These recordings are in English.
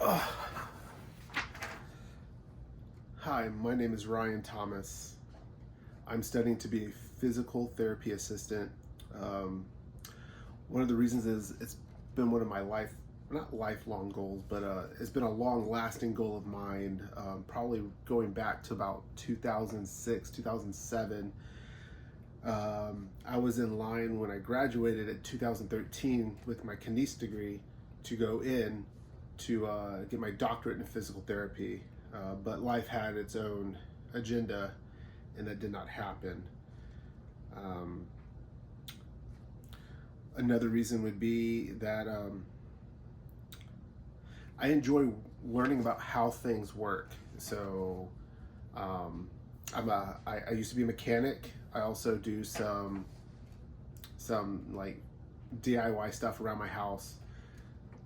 Hi, my name is Ryan Thomas. I'm studying to be a physical therapy assistant. Um, One of the reasons is it's been one of my not lifelong goals, but it's been a long lasting goal of mine, probably going back to about 2006, 2007. I was in line when I graduated in 2013 with my kinese degree to go in to get my doctorate in physical therapy. But life had its own agenda, and that did not happen. Um, Another reason would be that I enjoy learning about how things work. So um, I used to be a mechanic. I also do some like DIY stuff around my house,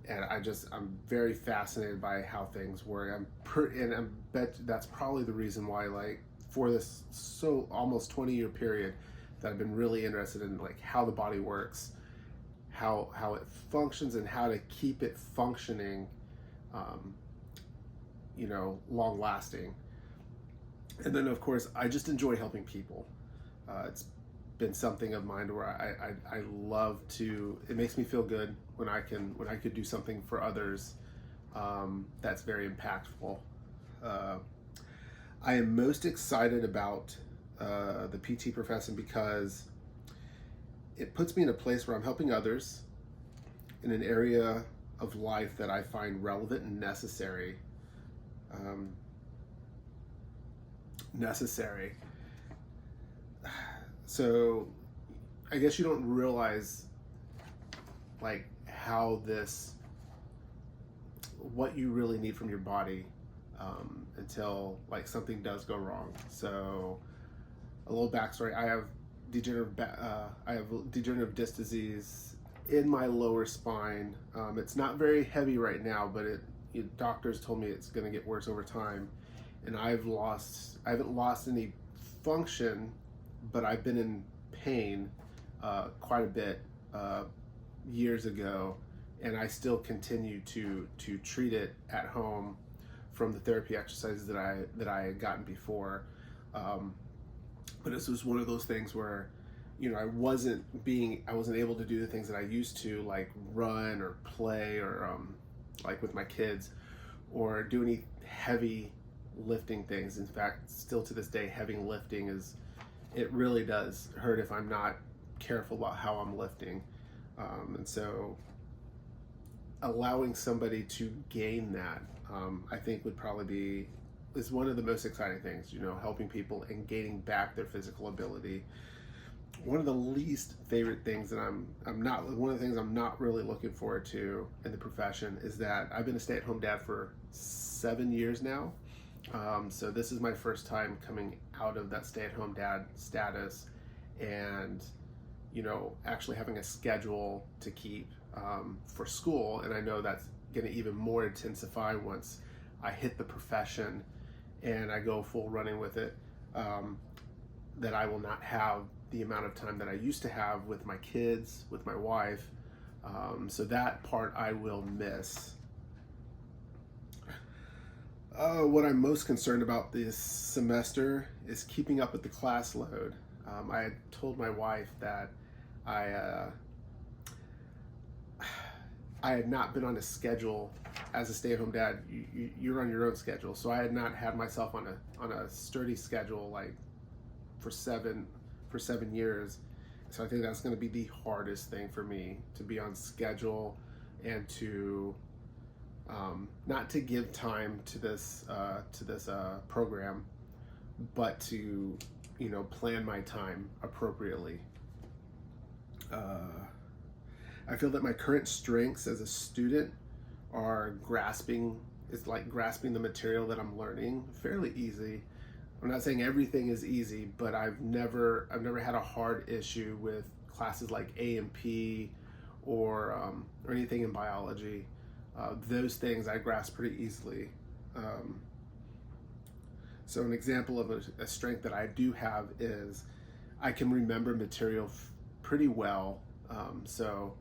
and I'm very fascinated by how things work. And I bet that's probably the reason why, like, for this so almost 20-year period, that I've been really interested in like how the body works, how it functions, and how to keep it functioning, um, long lasting. And then of course I just enjoy helping people. It's been something of mine where I love to. It makes me feel good when I could do something for others, that's very impactful. Uh, I am most excited about the PT profession because it puts me in a place where I'm helping others in an area of life that I find relevant and necessary. Um, necessary. So I guess you don't realize like how this what you really need from your body, until like something does go wrong. So a little backstory: I have degenerative disc disease in my lower spine. It's not very heavy right now, but doctors told me it's going to get worse over time. And I haven't lost any function, but I've been in pain quite a bit years ago, and I still continue to treat it at home from the therapy exercises that I had gotten before. But this was one of those things where, I wasn't able to do the things that I used to, like run or play or like with my kids, or do any heavy lifting things. In fact, still to this day, heavy lifting it really does hurt if I'm not careful about how I'm lifting. And so allowing somebody to gain that, I think is one of the most exciting things, helping people and gaining back their physical ability. One of the least favorite things that one of the things I'm not really looking forward to in the profession is that I've been a stay-at-home dad for 7 years now. So this is my first time coming out of that stay-at-home dad status, and actually having a schedule to keep for school. And I know that's going to even more intensify once I hit the profession and I go full running with it. That I will not have the amount of time that I used to have with my kids, with my wife. So that part I will miss. What I'm most concerned about this semester is keeping up with the class load. I had told my wife that I had not been on a schedule as a stay-at-home dad. You're on your own schedule, so I had not had myself on a sturdy schedule like for seven years. So I think that's going to be the hardest thing for me, to be on schedule and to not to give time to this program, but to plan my time appropriately. I feel that my current strengths as a student are grasping the material that I'm learning fairly easy. I'm not saying everything is easy, but I've never had a hard issue with classes like A&P or anything in biology. Those things I grasp pretty easily. So an example of a strength that I do have is I can remember material pretty well. So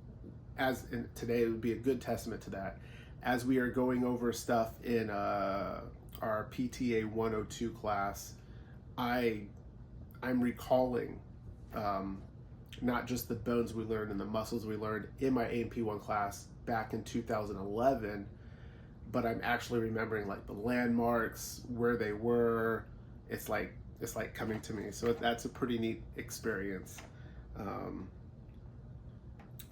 today would be a good testament to that. as we are going over stuff in our PTA 102 class, I'm recalling not just the bones we learned and the muscles we learned in my A&P1 class back in 2011, but I'm actually remembering like the landmarks, where they were. It's like coming to me. So that's a pretty neat experience.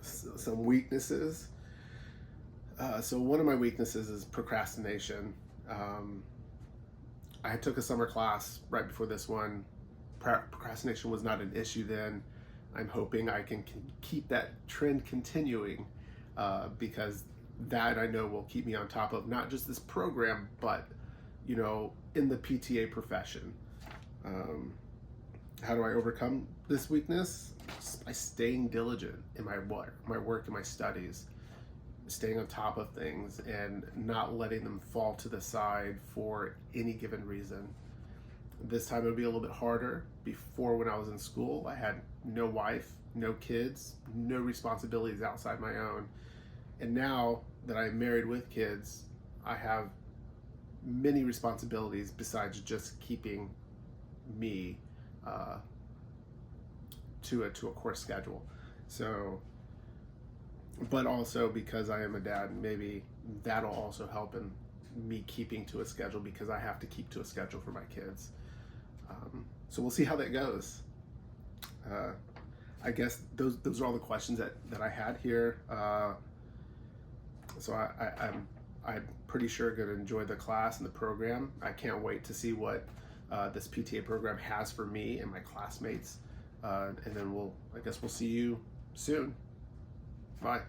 Some weaknesses. So one of my weaknesses is procrastination. I took a summer class right before this one. Procrastination was not an issue then. I'm hoping I can keep that trend continuing, because that I know will keep me on top of not just this program, but in the PTA profession. How do I overcome this weakness? Just by staying diligent in my work and my studies, staying on top of things and not letting them fall to the side for any given reason. This time it'll be a little bit harder. Before, when I was in school, I had no wife, no kids, no responsibilities outside my own. And now that I'm married with kids, I have many responsibilities besides just keeping me to a course schedule. So, but also because I am a dad, maybe that'll also help in me keeping to a schedule, because I have to keep to a schedule for my kids. So we'll see how that goes. I guess those are all the questions that I had here. So I'm pretty sure going to enjoy the class and the program. I can't wait to see what this PTA program has for me and my classmates. And then I guess we'll see you soon. Bye.